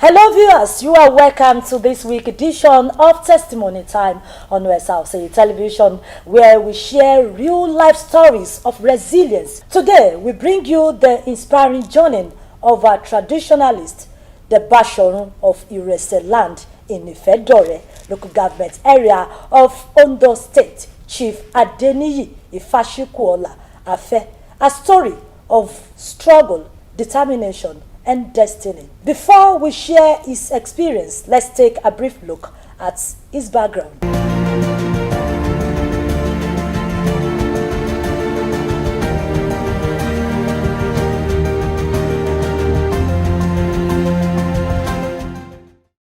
Hello viewers, you are welcome to this week's edition of Testimony Time on Osrc Television, where we share real life stories of resilience. Today, we bring you the inspiring journey of a traditionalist, the Bashorun of Irese land in Ifedore, local government area of Ondo State, Chief Adeniyi Ifashikuola Afe, a story of struggle, determination, and destiny. Before we share his experience, let's take a brief look at his background.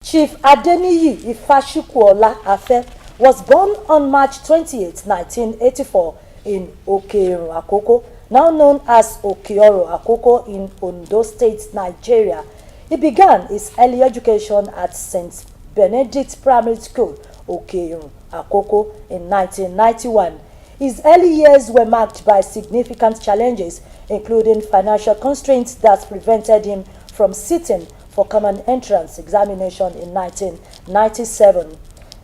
Chief Adeniyi Ifashikuola Afe was born on March 28, 1984 in Okeirun Akoko, now known as Okeoro Akoko in Ondo State, Nigeria. He began his early education at St. Benedict Primary School, Okeirun Akoko, in 1991. His early years were marked by significant challenges, including financial constraints that prevented him from sitting for common entrance examination in 1997.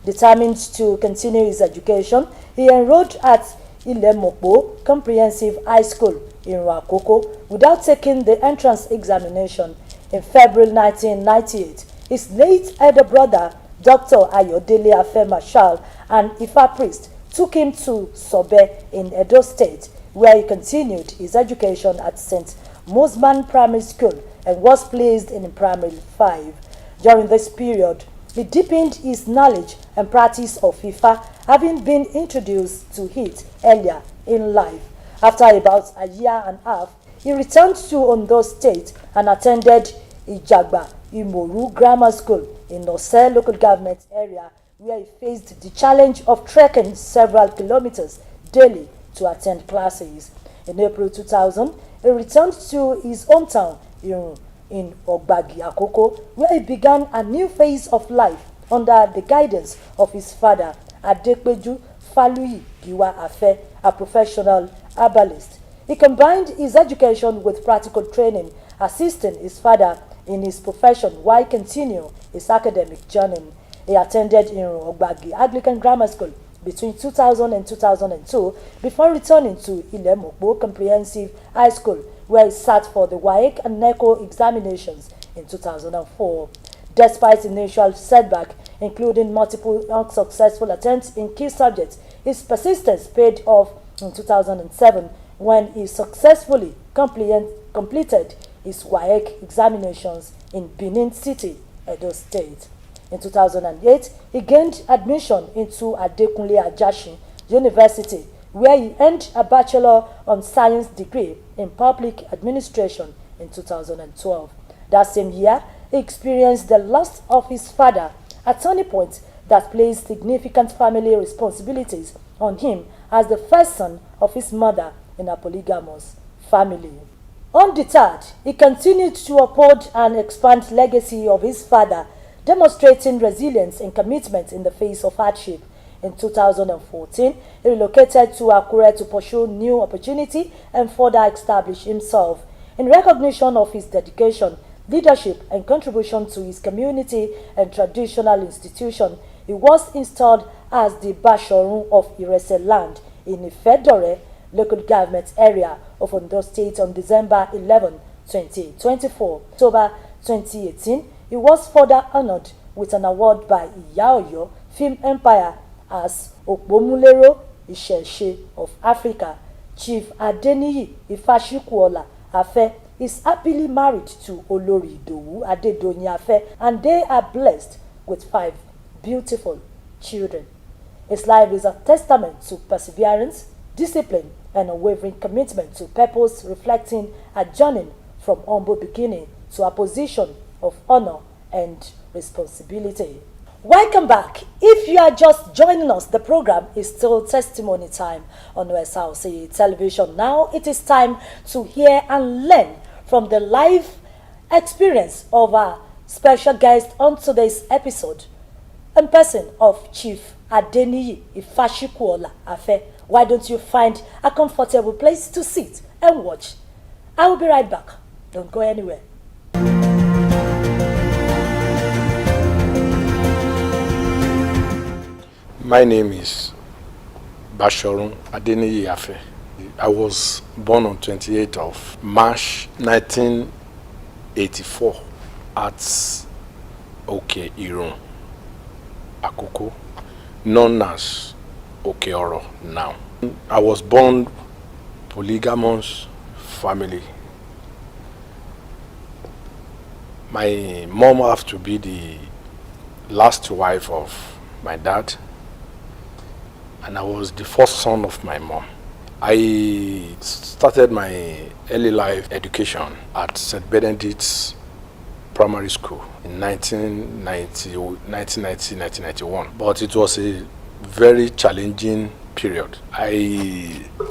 Determined to continue his education, he enrolled at Ilemokpo Comprehensive High School in Akoko without taking the entrance examination. In February 1998, his late elder brother, Dr. Ayodele Afe Marshal, an Ifa priest, took him to Sobe in Edo State, where he continued his education at St. Mosman Primary School and was placed in Primary 5. During this period, he deepened his knowledge and practice of Ifa, having been introduced to it earlier in life. After about a year and a half, he returned to Ondo State and attended Ijagba Imoru Grammar School in Osrc local government area, where he faced the challenge of trekking several kilometers daily to attend classes. In April 2000, he returned to his hometown in Ogbagi Akoko, where he began a new phase of life under the guidance of his father, Adekpeju Faluyi Giwa Afe, a professional herbalist. He combined his education with practical training, assisting his father in his profession while continuing his academic journey. He attended Ogbagi Anglican Grammar School between 2000 and 2002 before returning to Ilemokpo Comprehensive High School, where he sat for the WAEC and NECO examinations in 2004. Despite initial setback, including multiple unsuccessful attempts in key subjects, his persistence paid off in 2007 when he successfully completed his WAEC examinations in Benin City, Edo State. In 2008, he gained admission into Adekunle Ajasin University, where he earned a Bachelor of Science degree in Public Administration in 2012. That same year, he experienced the loss of his father, a turning point that placed significant family responsibilities on him as the first son of his mother in a polygamous family. Undeterred, he continued to uphold and expand the legacy of his father, demonstrating resilience and commitment in the face of hardship. In 2014, he relocated to Akure to pursue new opportunity and further establish himself. In recognition of his dedication, leadership, and contribution to his community and traditional institution, he was installed as the Bashorun of Irese land in Ifedore local government area of Ondo State on December 11, 2024. October 2018, he was further honored with an award by Iya Film Empire as Okpomulero Isheshe of Africa. Chief Adeniyi Ifashikuola Afe is happily married to Olori Idowu Adedoyin Afe, and they are blessed with 5 beautiful children. His life is a testament to perseverance, discipline, and unwavering commitment to purpose, reflecting a journey from humble beginning to a position of honor and responsibility. Welcome back. If you are just joining us, the program is still Testimony Time on Osrc Television. Now it is time to hear and learn from the life experience of our special guest on today's episode, in person of Chief Adeniyi Ifashikuola Afe. Why don't you find a comfortable place to sit and watch? I will be right back. Don't go anywhere. My name is Bashorun Adeniyi Afe. I was born on 28th of March 1984 at Oke-Irun, Akoko, known as Okeoro now. I was born polygamous family. My mom have to be the last wife of my dad, and I was the first son of my mom. I started my early life education at St. Benedict's Primary School in 1991, but it was a very challenging period.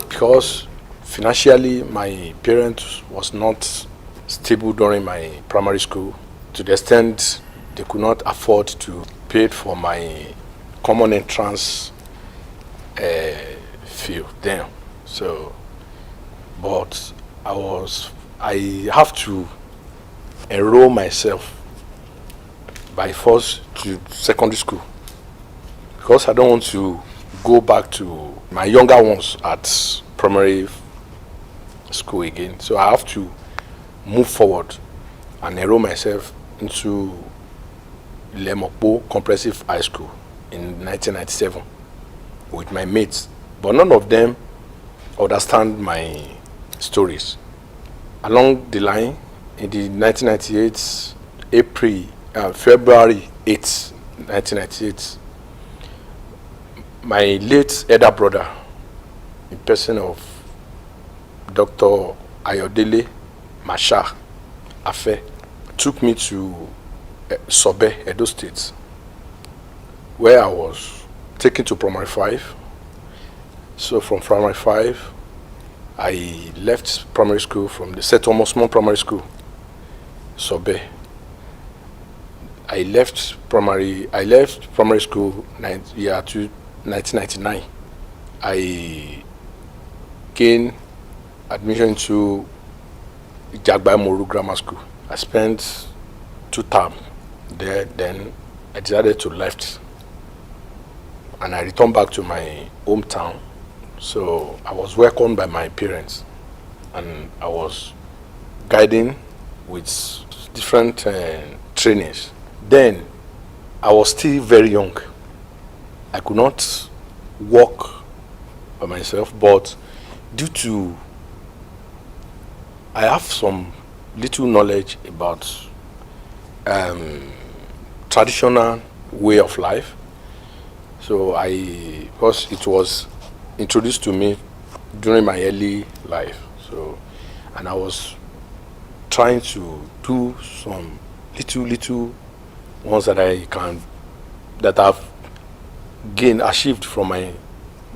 Because financially my parents was not stable during my primary school, to the extent they could not afford to pay for my common entrance fee then. So, but I have to enroll myself by force to secondary school, because I don't want to go back to my younger ones at primary school again. So I have to move forward and enroll myself into Lemokpo Comprehensive High School in 1997 with my mates, but none of them understand my stories. Along the line, in the 1998 February 8, 1998, my late elder brother, in person of Dr. Ayodele Masha Afe, took me to Sobe, Edo State, where I was taken to primary 5. So from primary 5, I left primary school from the St. Thomas More Primary School, Sobe. I left primary school year 1999. I gained admission to Jagba Moru Grammar School. I spent 2 terms there, then I decided to left and I returned back to my hometown. So I was welcomed by my parents and I was guiding with different trainings. Then I was still very young. I could not walk by myself, but due to I have some little knowledge about traditional way of life. So because it was introduced to me during my early life. So, and I was trying to do some little ones that I've achieved from my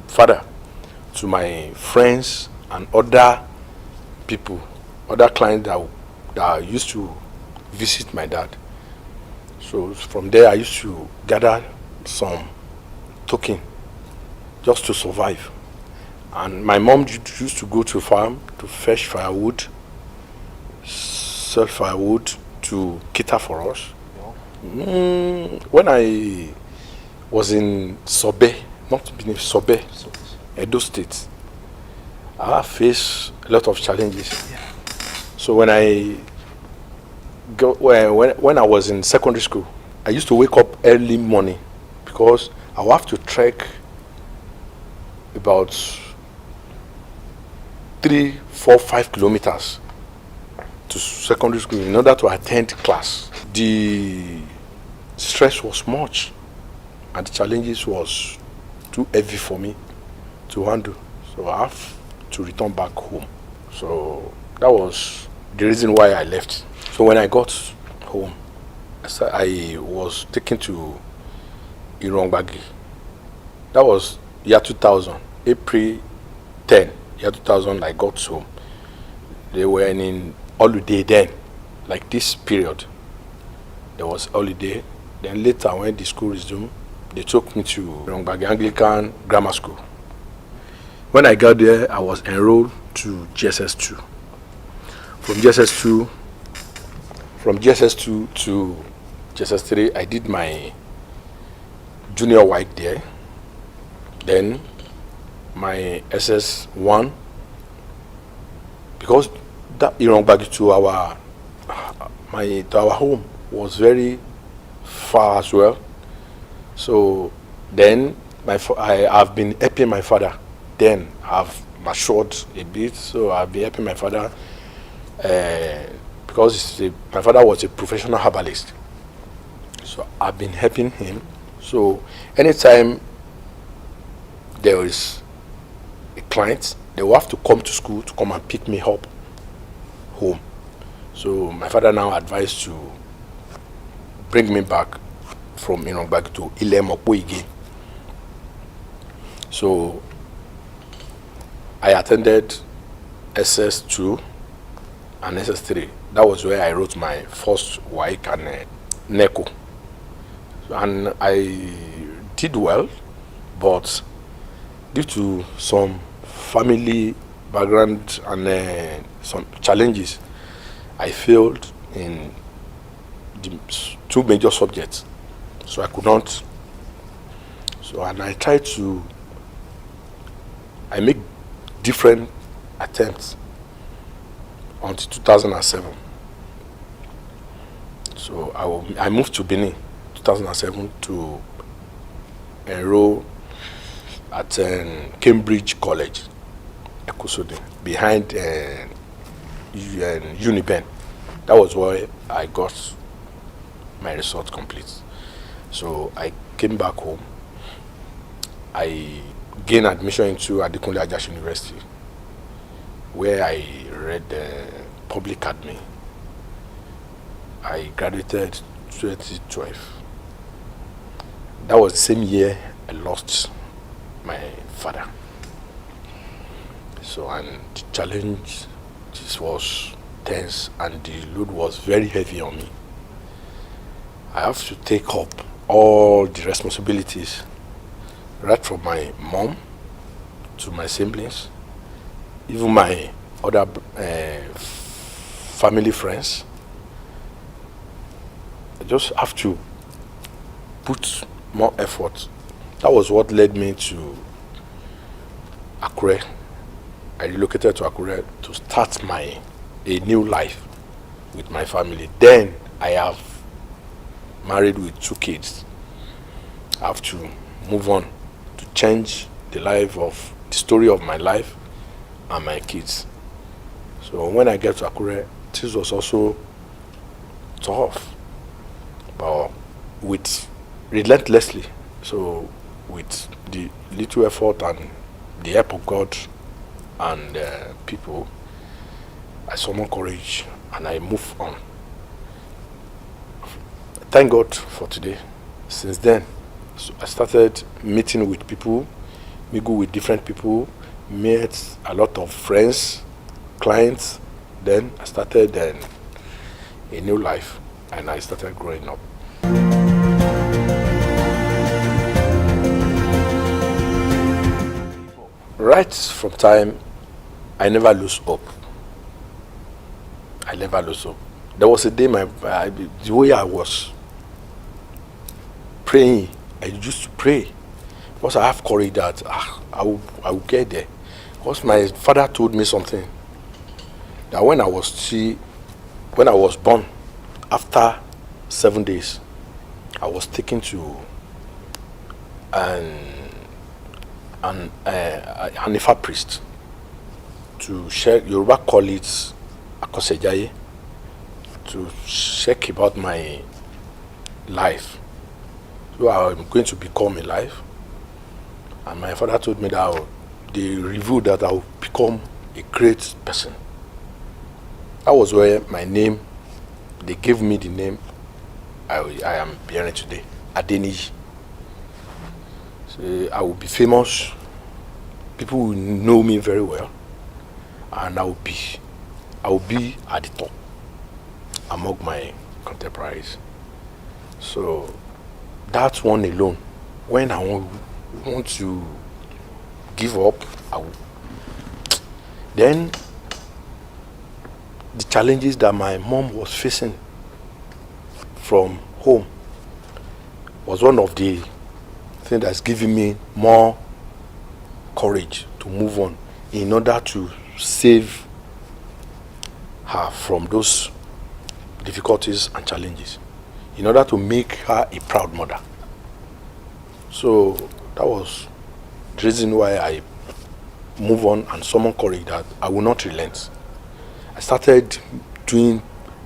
father to my friends and other people, other clients that used to visit my dad. So from there I used to gather some token just to survive. And my mom used to go to farm to fetch firewood, sell firewood to cater for us. When I was in Sobe, not beneath Sobe, Edo State, I faced a lot of challenges. So when I was in secondary school, I used to wake up early morning because I would have to trek about 3, 4, 5 kilometers to secondary school in order to attend class. The stress was much and the challenges was too heavy for me to handle. So I have to return back home. So that was the reason why I left. So when I got home, I was taken to Irongbagi. That was year 2000, April 10, year 2000, I got home. They were in holiday then, like this period. There was holiday. Then later when the school resumed, they took me to Irongbagi Anglican Grammar School. When I got there, I was enrolled to GSS2. From GSS2 to GSS3, I did my junior work there. Then my SS1, because that back to our home was very far as well. So then I've been helping my father. Then I've matured a bit, so I've been helping my father because my father was a professional herbalist. So I've been helping him. So anytime there is a client, they will have to come to school to come and pick me up home. So my father now advised to bring me back from back to Ilemopo again. So I attended SS2 and SS3. That was where I wrote my first WAEC and NECO. And I did well, but due to some family background and some challenges, I failed in the two major subjects. So I could not. So, and I make different attempts until 2007. So I moved to Benin 2007 to enroll at Cambridge College, Ekosode, behind Uniben. That was where I got my result complete. So I came back home. I gained admission into Adekunle Ajashi University, where I read public admin. I graduated 2012. That was the same year I lost my father. So, and the challenge, this was tense and the load was very heavy on me. I have to take up all the responsibilities, right from my mom to my siblings, even my other family friends. I just have to put more effort. That was what led me to Akure. I relocated to Akure to start a new life with my family. Then I have married with 2 kids. I have to move on to change the story of my life and my kids. So when I get to Akure, this was also tough, but with relentlessly. So with the little effort and the help of God and people, I summon courage and I move on. Thank God for today. Since then, so I started meeting with people, mingle with different people, met a lot of friends, clients. Then I started a new life and I started growing up. Right from time, I never lose hope. I never lose hope. There was a day the way I was praying, I used to pray because I have courage that I will get there. Because my father told me something that when I was born, after 7 days, I was taken to an Ifa priest to check. Yoruba call it Akosejaye, to check about my life. So I'm going to become alive. And my father told me that they revealed that I will become a great person. That was where my name, they gave me the name I am bearing today, Adeniji. So I will be famous. People will know me very well, and I will be at the top among my contemporaries. So that one alone, when I want to give up, then the challenges that my mom was facing from home was one of the things that's giving me more courage to move on in order to save her from those difficulties and challenges, in order to make her a proud mother. So that was the reason why I move on and summon courage that I will not relent. I started doing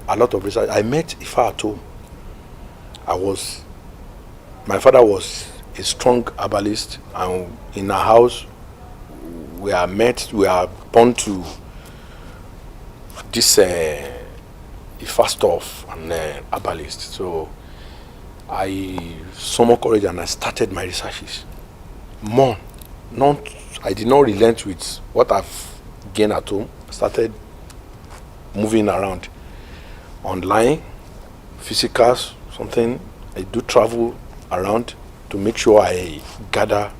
a lot of research. I met Ifa at home. My father was a strong herbalist, and in our house we are born to this Ifa stuff and herbalist. So I summoned courage and I started my researches. I did not relent with what I've gained at home. I started moving around online, physicals, something. I do travel around to make sure I gather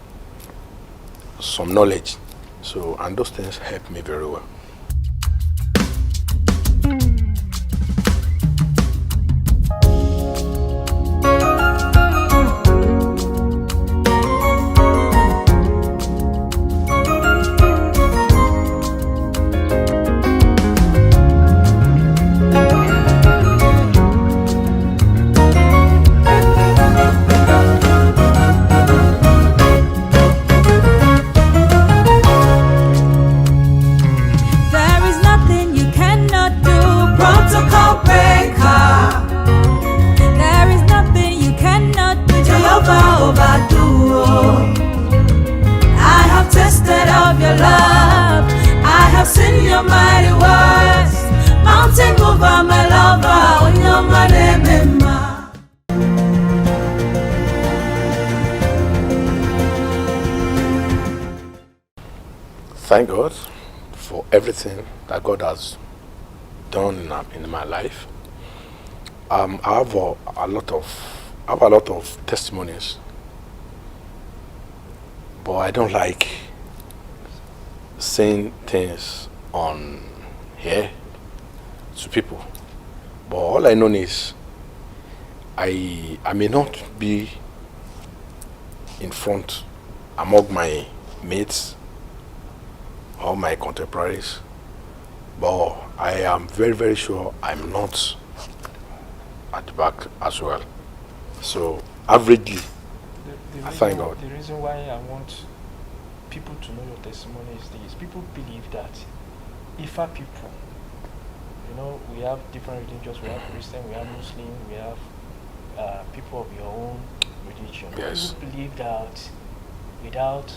some knowledge. So, and those things help me very well. Thank God for everything that God has done in my life. I have a lot of testimonies, but I don't like saying things on here to people. But all I know is I may not be in front among my mates or my contemporaries, but I am very, very sure I'm not at the back as well. So averagely, I thank God. The reason why I want people to know your testimony is this: people believe that Ifa people, we have different religions. We have Christian, we have Muslim, we have people of your own religion. Yes. People believe that without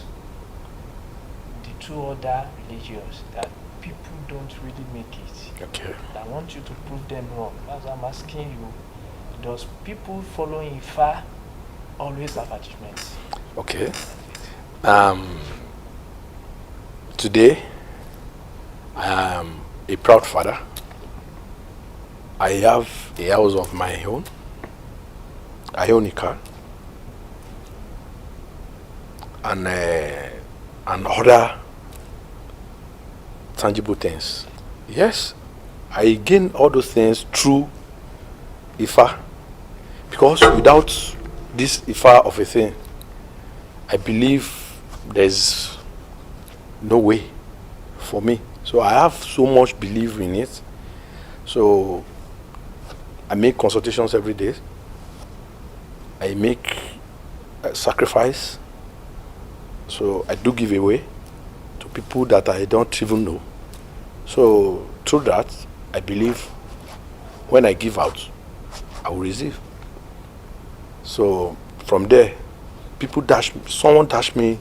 the two other religions, that people don't really make it. Okay. I want you to prove them wrong. As I'm asking you, does people following Ifa always have achievements? Okay. Today, I am a proud father. I have a house of my own. I own a car. And other tangible things. Yes, I gain all those things through Ifa, because without this Ifa of a thing, I believe there's no way for me. So I have so much belief in it. So I make consultations every day. I make sacrifice. So I do give away to people that I don't even know. So through that, I believe when I give out, I will receive. So from there, someone dash me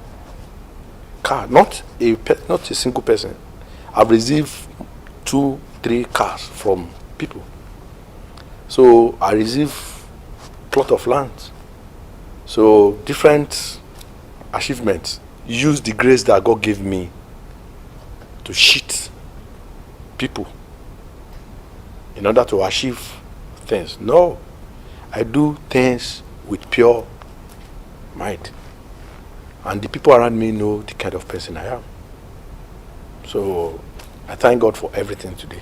car, not a single person. I've received 2-3 cars from people. So I receive plot of land. So different achievements. Use the grace that God gave me to cheat people in order to achieve things. No, I do things with pure mind, and the people around me know the kind of person I am. So I thank God for everything today.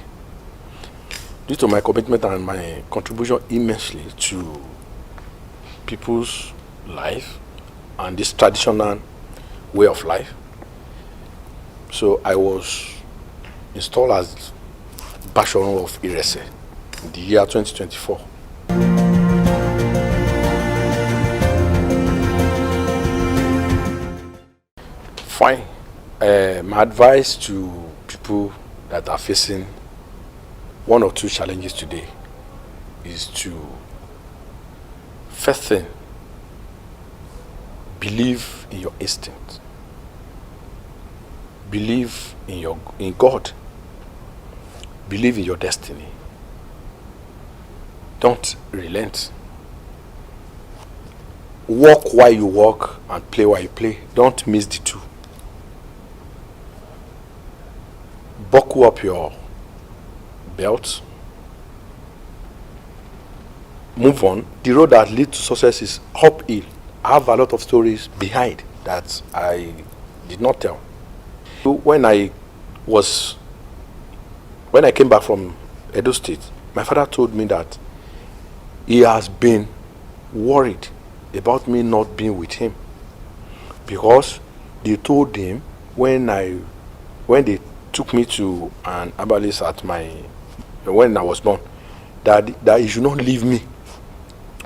Due to my commitment and my contribution immensely to people's life and this traditional way of life, So I was installed as Basharon of Osrc in the year 2024. Fine. My advice to people that are facing one or two challenges today is to, first thing, believe in your instinct. Believe in God. Believe in your destiny. Don't relent. Walk while you walk and play while you play. Don't miss the two. Buckle up your belt. Move on. The road that leads to success is uphill. I have a lot of stories behind that I did not tell. When I came back from Edo State, my father told me that he has been worried about me not being with him, because they told him when they took me to an herbalist when I was born, that he should not leave me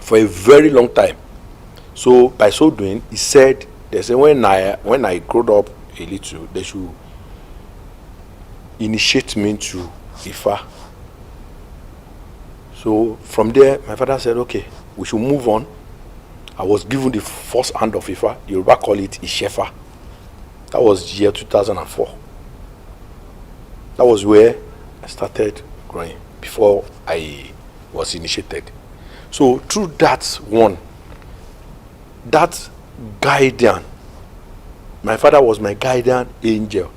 for a very long time. So by so doing, he said, they said when I grew up a little, they should initiate me to Ifa. So from there, my father said, okay, we should move on. I was given the first hand of Ifa. Yoruba call it Ishefa. That was year 2004. That was where I started growing before I was initiated. So through that guardian, my father was my guardian angel.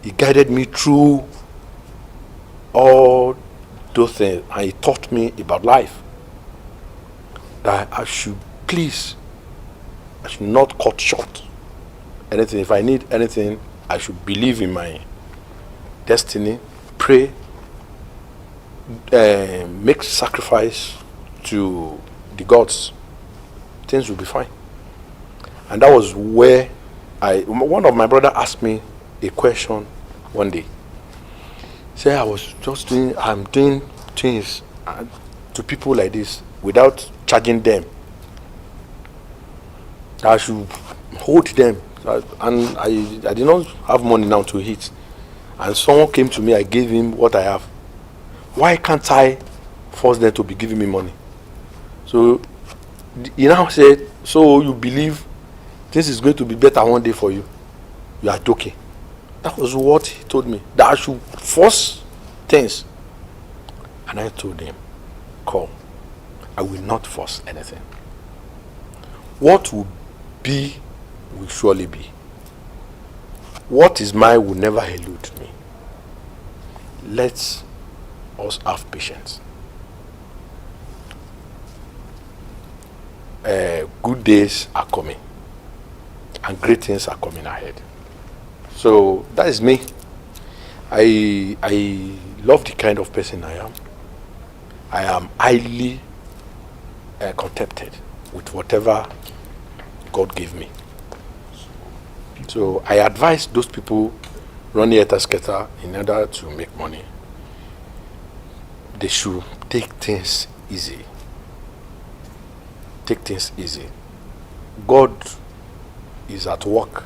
He guided me through all those things, and he taught me about life. That I should not cut short anything. If I need anything, I should believe in my destiny, pray, make sacrifice to the gods. Things will be fine. And that was where one of my brother asked me a question one day. Say I'm doing things to people like this without charging them. I should hold them, and I did not have money now to eat. And someone came to me, I gave him what I have. Why can't I force them to be giving me money? So he now said, so you believe this is going to be better one day for you? You are joking. That was what he told me, that I should force things. And I told him, come, I will not force anything. What will be will surely be. What is mine will never elude me. Let us have patience. Good days are coming, and great things are coming ahead. So that is me. I love the kind of person I am. I am highly contented with whatever God gave me. So I advise those people running Etasketa in order to make money, they should take things easy. Take things easy. God is at work.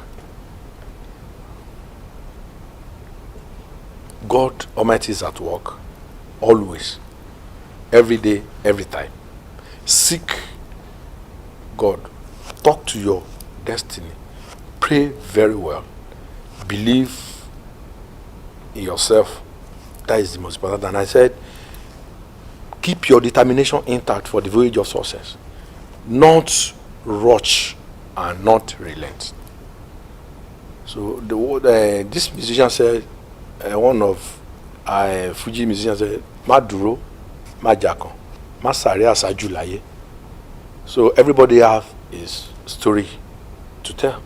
God Almighty is at work always, every day, every time. Seek God. Talk to your destiny. Pray very well. Believe in yourself. That is the most important. And I said, keep your determination intact for the voyage of success. Not rush and not relent. So this musician said, one of Fuji musicians said, "Ma duro, ma jakan, ma sare asaju laye." So everybody have his story to tell.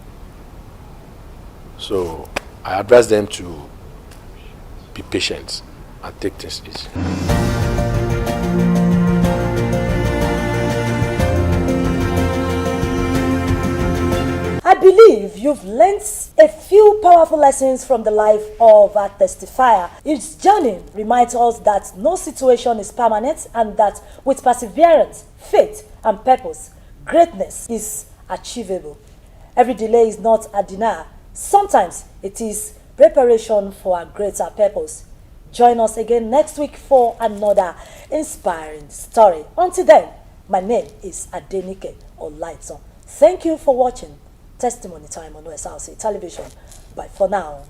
So I advise them to be patient and take things easy. I believe you've learnt A few powerful lessons from the life of our testifier. Its journey reminds us that no situation is permanent and that with perseverance, faith, and purpose, greatness is achievable. Every delay is not a denial. Sometimes it is preparation for a greater purpose. Join us again next week for another inspiring story. Until then, my name is Adenike Olaito. Thank you for watching Testimony Time on Osrc Television. Bye for now.